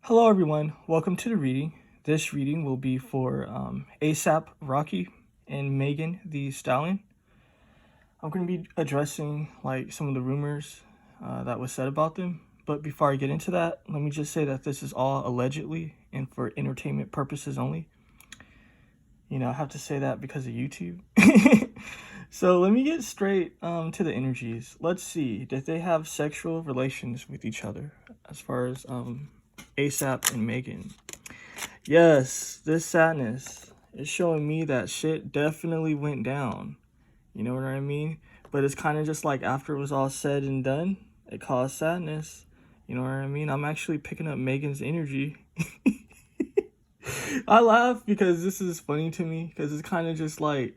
Hello everyone, welcome to the reading. This reading will be for ASAP Rocky and Megan the Stallion. I'm going to be addressing like some of the rumors that was said about them. But before I get into that, let me just say that this is all allegedly and for entertainment purposes only. You know, I have to say that because of YouTube. So let me get straight to the energies. Let's see, did they have sexual relations with each other as far as ASAP and Megan? Yes, this sadness is showing me that shit definitely went down. You know what I mean? But it's kind of just like after it was all said and done, it caused sadness. You know what I mean? I'm actually picking up Megan's energy. I laugh because this is funny to me because it's kind of just like,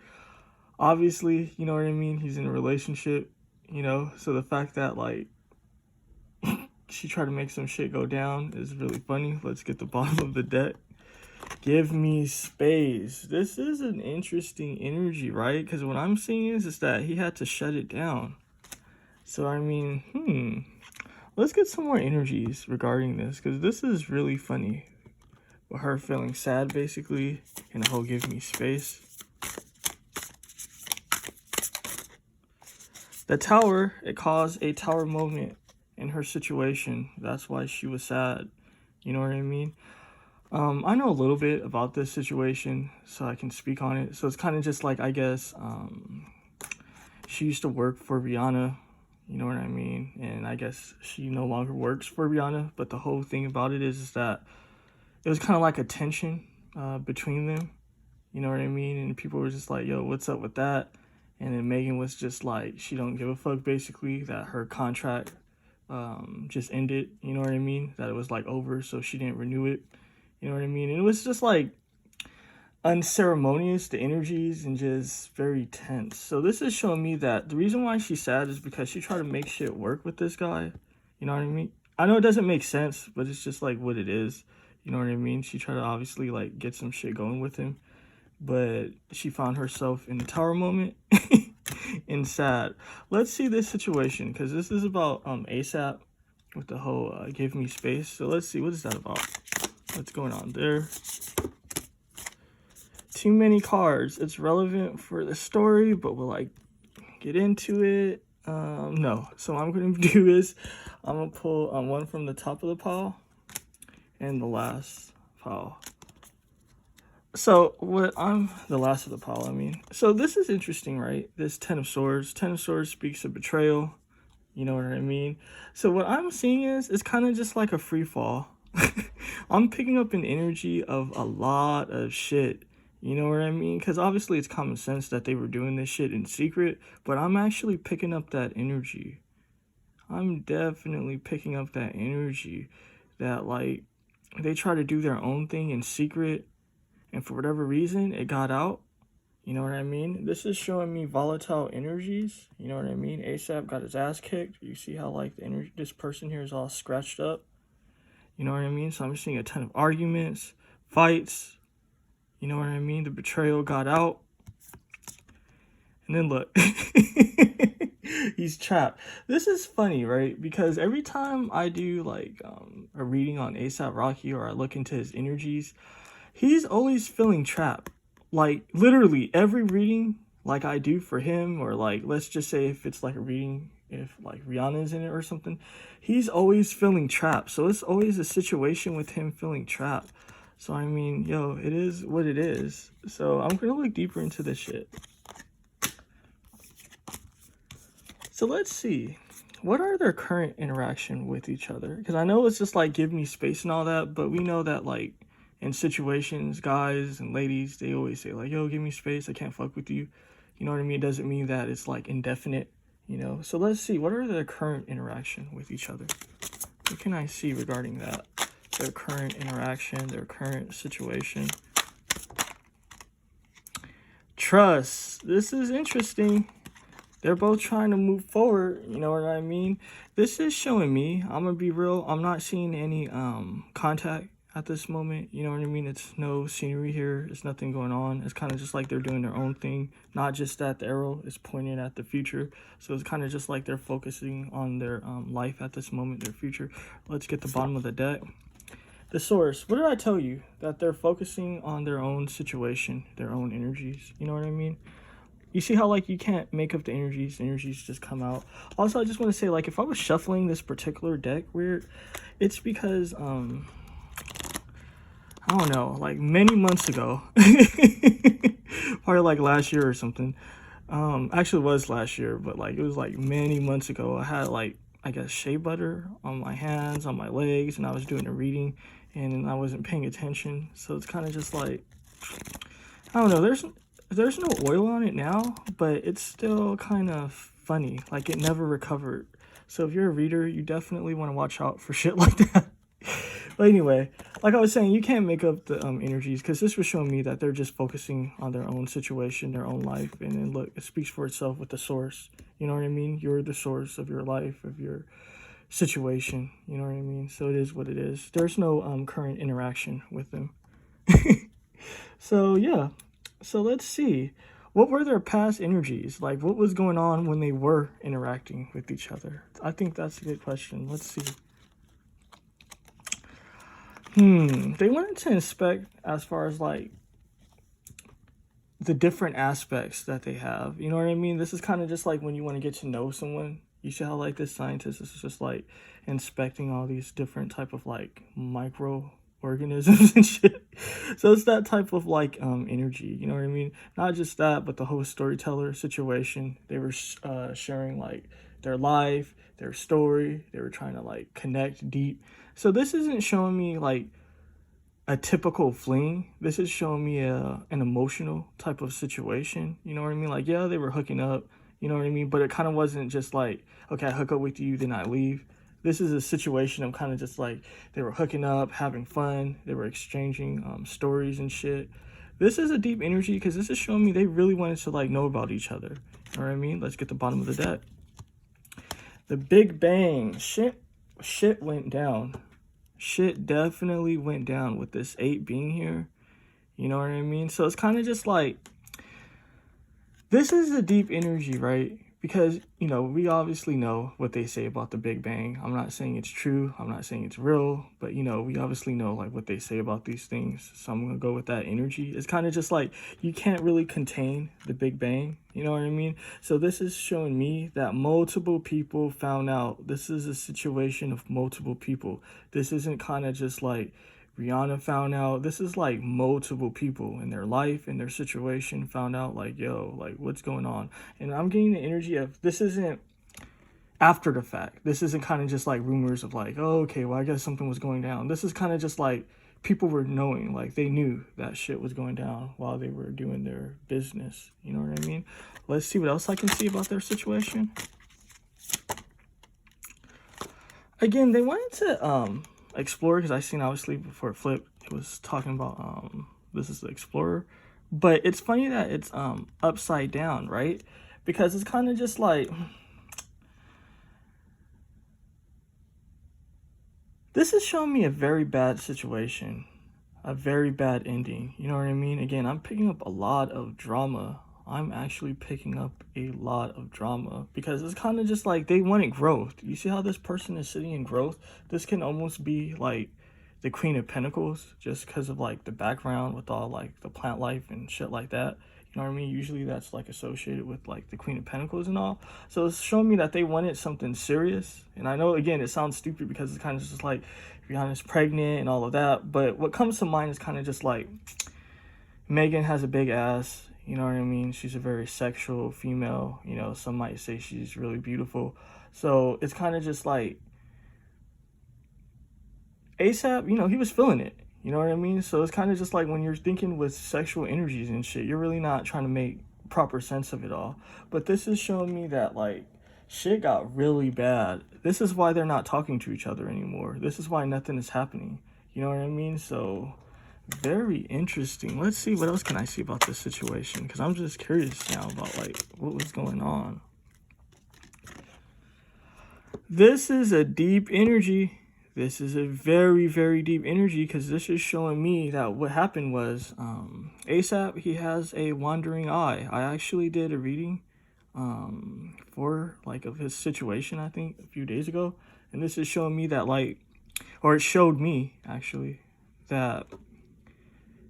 obviously, you know what I mean? He's in a relationship, you know? So the fact that like she tried to make some shit go down is really funny. Let's get the bottom of the deck. Give me space. This is an interesting energy, right? Because what I'm seeing is that he had to shut it down. So, I mean, let's get some more energies regarding this, because this is really funny. With her feeling sad, basically, and the whole give me space. The tower, it caused a tower moment in her situation. That's why she was sad. You know what I mean? I know a little bit about this situation, so I can speak on it. So it's kind of just like, I guess, she used to work for Rihanna, you know what I mean? And I guess she no longer works for Rihanna, but the whole thing about it is that it was kind of like a tension between them, you know what I mean? And people were just like, yo, what's up with that? And then Megan was just like, she don't give a fuck, basically, that her contract just ended, you know what I mean? That it was like over, so she didn't renew it. You know what I mean? And it was just like unceremonious, the energies, and just very tense. So this is showing me that the reason why she's sad is because she tried to make shit work with this guy. You know what I mean? I know it doesn't make sense, but it's just like what it is. You know what I mean? She tried to obviously like get some shit going with him, but she found herself in the tower moment and sad. Let's see this situation, because this is about ASAP with the whole give me space. So let's see, what is that about? What's going on there? Too many cards. It's relevant for the story, but we'll like get into it. No. So what I'm gonna do is I'm gonna pull one from the top of the pile and the last pile. So the last of the pile, I mean. So this is interesting, right? This Ten of Swords. Ten of Swords speaks of betrayal. You know what I mean? So what I'm seeing is it's kind of just like a free fall. I'm picking up an energy of a lot of shit. You know what I mean? Because obviously it's common sense that they were doing this shit in secret, but I'm actually picking up that energy. I'm definitely picking up that energy that like they try to do their own thing in secret, and for whatever reason it got out. You know what I mean? This is showing me volatile energies. You know what I mean? ASAP got his ass kicked. You see how like the energy, this person here is all scratched up. You know what I mean? So I'm seeing a ton of arguments, fights. You know what I mean? The betrayal got out. And then look. He's trapped. This is funny, right? Because every time I do like a reading on ASAP Rocky or I look into his energies, he's always feeling trapped. Like literally every reading like I do for him, or like let's just say if it's like a reading if like Rihanna's in it or something, he's always feeling trapped. So it's always a situation with him feeling trapped. So I mean, yo, it is what it is. So I'm gonna look deeper into this shit. So let's see, what are their current interaction with each other? Because I know it's just like give me space and all that, but we know that like in situations, guys and ladies, they always say like, yo, give me space, I can't fuck with you. You know what I mean? It doesn't mean that it's like indefinite, you know? So let's see, what are their current interaction with each other? What can I see regarding that? Their current interaction, their current situation. Trust. This is interesting. They're both trying to move forward, you know what I mean? This is showing me, I'm gonna be real, I'm not seeing any contact at this moment, you know what I mean? It's no scenery here, it's nothing going on. It's kind of just like they're doing their own thing, not just that the arrow is pointing at the future. So it's kind of just like they're focusing on their life at this moment, their future. Let's get the bottom of the deck. The source, what did I tell you? That they're focusing on their own situation, their own energies. You know what I mean? You see how, like, you can't make up the energies just come out. Also, I just want to say, like, if I was shuffling this particular deck weird, it's because, I don't know, like, many months ago, probably, like, last year or something, actually it was last year, but, like, it was, like, many months ago, I had, like, I guess, shea butter on my hands, on my legs, and I was doing a reading, and I wasn't paying attention, so it's kind of just, like, I don't know, there's no oil on it now, but it's still kind of funny. Like, it never recovered. So if you're a reader, you definitely want to watch out for shit like that. But anyway, like I was saying, you can't make up the energies, because this was showing me that they're just focusing on their own situation, their own life. And then look, it speaks for itself with the source. You know what I mean? You're the source of your life, of your situation. You know what I mean? So it is what it is. There's no current interaction with them. So yeah. So let's see. What were their past energies? Like, what was going on when they were interacting with each other? I think that's a good question. Let's see. They wanted to inspect as far as, like, the different aspects that they have. You know what I mean? This is kind of just like when you want to get to know someone. You see how, like, this scientist is just, like, inspecting all these different type of, like, microorganisms and shit. So it's that type of, like, energy, you know what I mean? Not just that, but the whole storyteller situation. They were sharing, like, their life, their story. They were trying to, like, connect deep. So this isn't showing me, like, a typical fling. This is showing me an emotional type of situation. You know what I mean? Like, yeah, they were hooking up, you know what I mean? But it kind of wasn't just like, okay, I hook up with you, then I leave. This is a situation of kind of just like, they were hooking up, having fun. They were exchanging stories and shit. This is a deep energy, because this is showing me they really wanted to, like, know about each other. You know what I mean? Let's get the bottom of the deck. The Big Bang. Shit went down. Shit definitely went down with this 8 being here. You know what I mean? So it's kind of just like, this is a deep energy, right? Because, you know, we obviously know what they say about the Big Bang. I'm not saying it's true. I'm not saying it's real. But, you know, we obviously know, like, what they say about these things. So I'm going to go with that energy. It's kind of just like, you can't really contain the Big Bang. You know what I mean? So this is showing me that multiple people found out. This is a situation of multiple people. This isn't kind of just like Rihanna found out. This is like multiple people in their life, in their situation, found out, like, yo, like, what's going on? And I'm getting the energy of, this isn't after the fact. This isn't kind of just like rumors of, like, oh, okay, well, I guess something was going down. This is kind of just like people were knowing, like, they knew that shit was going down while they were doing their business. You know what I mean? Let's see what else I can see about their situation. Again, they wanted to explore, because I seen, obviously, before it flipped, it was talking about this is the Explorer. But it's funny that it's upside down, right? Because it's kind of just like, this is showing me a very bad situation, a very bad ending. You know what I mean? Again, I'm picking up a lot of drama. I'm actually picking up a lot of drama, because it's kind of just like they wanted growth. You see how this person is sitting in growth? This can almost be like the Queen of Pentacles, just because of, like, the background with all, like, the plant life and shit like that. You know what I mean? Usually that's, like, associated with, like, the Queen of Pentacles and all. So it's showing me that they wanted something serious. And I know, again, it sounds stupid, because it's kind of just like Rihanna's pregnant and all of that. But what comes to mind is kind of just like, Megan has a big ass. You know what I mean? She's a very sexual female. You know, some might say she's really beautiful. So it's kind of just like, ASAP, you know, he was feeling it. You know what I mean? So it's kind of just like, when you're thinking with sexual energies and shit, you're really not trying to make proper sense of it all. But this is showing me that, like, shit got really bad. This is why they're not talking to each other anymore. This is why nothing is happening. You know what I mean? So, very interesting. Let's see, what else can I see about this situation? Because I'm just curious now about, like, what was going on. This is a deep energy. This is a very, very deep energy, because this is showing me that what happened was, ASAP, he has a wandering eye. I actually did a reading for, like, of his situation, I think, a few days ago. And this is showing me that, like, or it showed me actually, that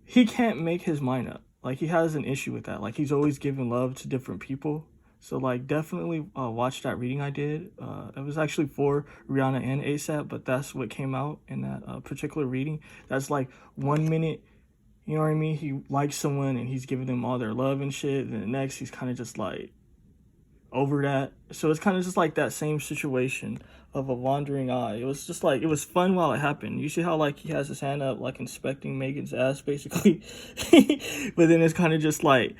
he can't make his mind up. Like, he has an issue with that. Like, he's always giving love to different people. So, like, definitely watch that reading I did. It was actually for Rihanna and ASAP, but that's what came out in that particular reading. That's like 1 minute, you know what I mean? He likes someone and he's giving them all their love and shit. And the next, he's kind of just like over that. So it's kind of just like that same situation of a wandering eye. It was just like, it was fun while it happened. You see how like he has his hand up, like inspecting Megan's ass basically. But then it's kind of just like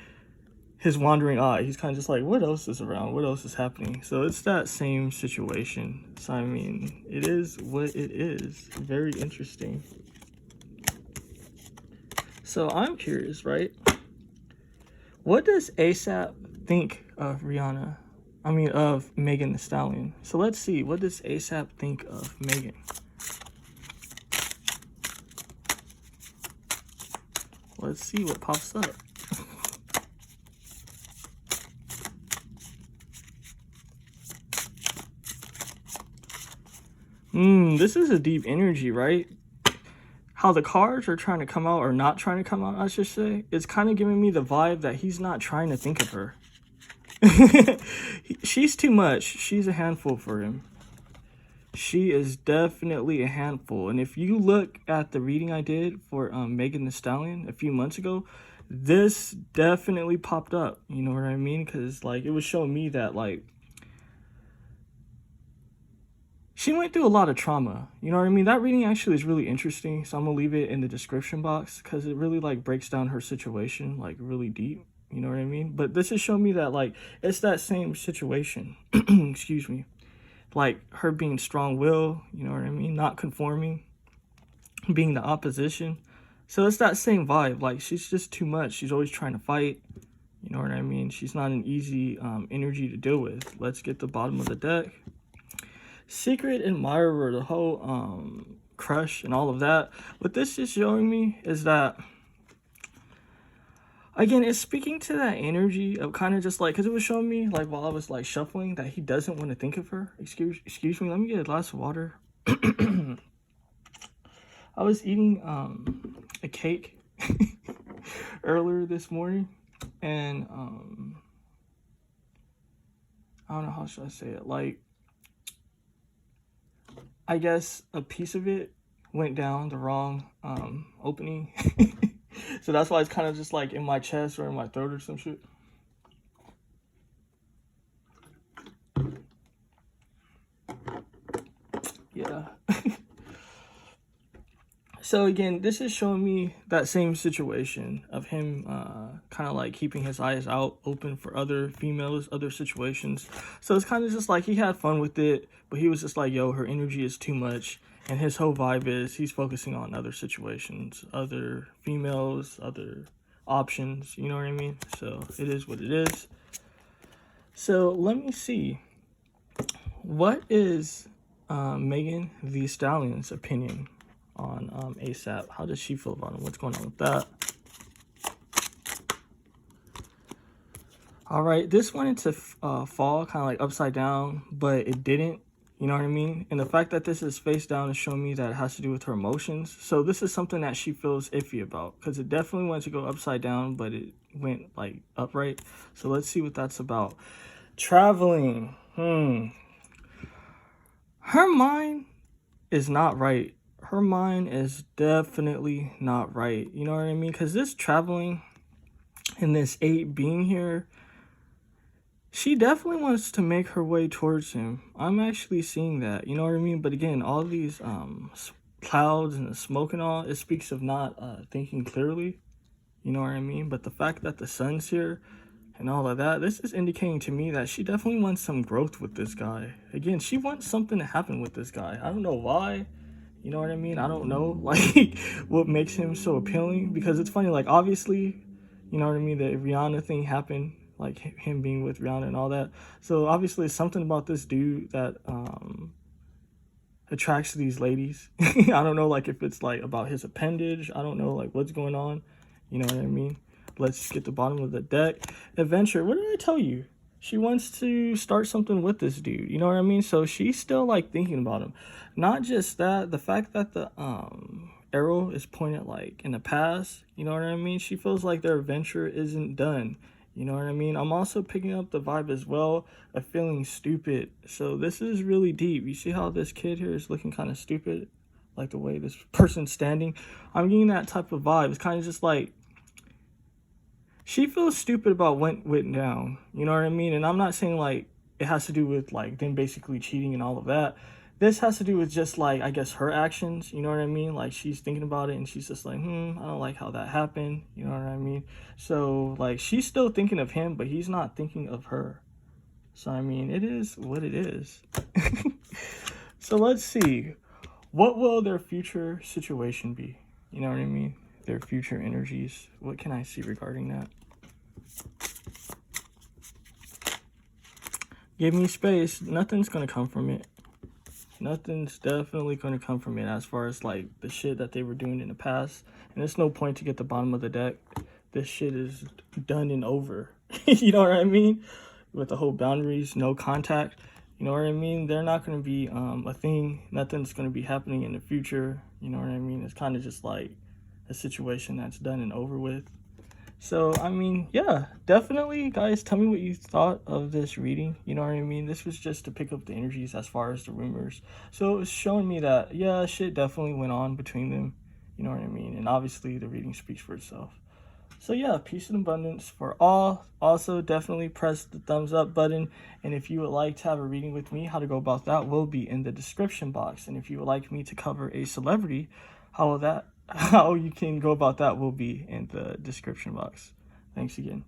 his wandering eye. He's kind of just like, what else is around? What else is happening? So it's that same situation. So I mean, it is what it is. Very interesting. So I'm curious, right? What does ASAP think of Rihanna? I mean, of Megan Thee Stallion. So let's see. What does ASAP think of Megan? Let's see what pops up. This is a deep energy, right? How the cards are trying to come out, or not trying to come out, I should say. It's kind of giving me the vibe that he's not trying to think of her. She's too much. She's a handful for him. She is definitely a handful. And if you look at the reading I did for Megan Thee Stallion a few months ago, this definitely popped up. You know what I mean? Because like, it was showing me that like, she went through a lot of trauma. You know what I mean? That reading actually is really interesting. So I'm going to leave it in the description box because it really like breaks down her situation like really deep. You know what I mean? But this is showing me that like, it's that same situation. Excuse me. Like her being strong-willed, you know what I mean? Not conforming, being the opposition. So it's that same vibe. Like, she's just too much. She's always trying to fight. You know what I mean? She's not an easy energy to deal with. Let's get the bottom of the deck. Secret admirer, the whole crush and all of that. What this is showing me is that, again, it's speaking to that energy of kind of just like, because it was showing me like while I was like shuffling that he doesn't want to think of her. Excuse me, let me get a glass of water. I was eating a cake earlier this morning, and I don't know, how should I say it? Like, I guess a piece of it went down the wrong opening. So that's why it's kind of just like in my chest or in my throat or some shit. Yeah. So again, this is showing me that same situation of him kind of like keeping his eyes out open for other females, other situations. So it's kind of just like he had fun with it, but he was just like, yo, her energy is too much. And his whole vibe is he's focusing on other situations, other females, other options, you know what I mean? So it is what it is. So let me see. What is Megan Thee Stallion's opinion on ASAP? How does she feel about him? What's going on with that? All right, this went into fall, kind of like upside down, but it didn't. You know what I mean? And the fact that this is face down is showing me that it has to do with her emotions. So this is something that she feels iffy about, because it definitely went to go upside down, but it went like upright. So let's see what that's about. Traveling. Her mind is not right. Her mind is definitely not right. You know what I mean? Because this traveling and this 8 being here, she definitely wants to make her way towards him. I'm actually seeing that, you know what I mean? But again, all these clouds and the smoke and all, it speaks of not thinking clearly, you know what I mean? But the fact that the sun's here and all of that, this is indicating to me that she definitely wants some growth with this guy. Again, she wants something to happen with this guy. I don't know why, you know what I mean? I don't know, like, what makes him so appealing. Because it's funny, like, obviously, you know what I mean? The Rihanna thing happened. Like him being with Rihanna and all that. So obviously it's something about this dude that attracts these ladies. I don't know, like if it's like about his appendage. I don't know like what's going on. You know what I mean? Let's get the bottom of the deck. Adventure. What did I tell you? she wants to start something with this dude, you know what I mean? So she's still like thinking about him. Not just that, the fact that the arrow is pointed like in the past, you know what I mean? She feels like their adventure isn't done. You know what I mean? I'm also picking up the vibe as well of feeling stupid. So this is really deep. You see how this kid here is looking kind of stupid? Like the way this person's standing. I'm getting that type of vibe. It's kind of just like she feels stupid about what went down. You know what I mean? And I'm not saying like it has to do with like them basically cheating and all of that. This has to do with just like, I guess, her actions. You know what I mean? Like she's thinking about it and she's just like, I don't like how that happened. You know what I mean? So like she's still thinking of him, but he's not thinking of her. So I mean, it is what it is. So let's see. What will their future situation be? You know what I mean? Their future energies. What can I see regarding that? Give me space. Nothing's going to come from it. Nothing's definitely going to come from it as far as like the shit that they were doing in the past. And there's no point to get the bottom of the deck. This shit is done and over. You know what I mean? With the whole boundaries, no contact. You know what I mean? They're not going to be a thing. Nothing's going to be happening in the future. You know what I mean? It's kind of just like a situation that's done and over with. So, I mean, yeah, definitely, guys, tell me what you thought of this reading. You know what I mean? This was just to pick up the energies as far as the rumors. So, it was showing me that, yeah, shit definitely went on between them. You know what I mean? And obviously, the reading speaks for itself. So, yeah, peace and abundance for all. Also, definitely press the thumbs up button. And if you would like to have a reading with me, how to go about that will be in the description box. And if you would like me to cover a celebrity, how you can go about that will be in the description box. Thanks again.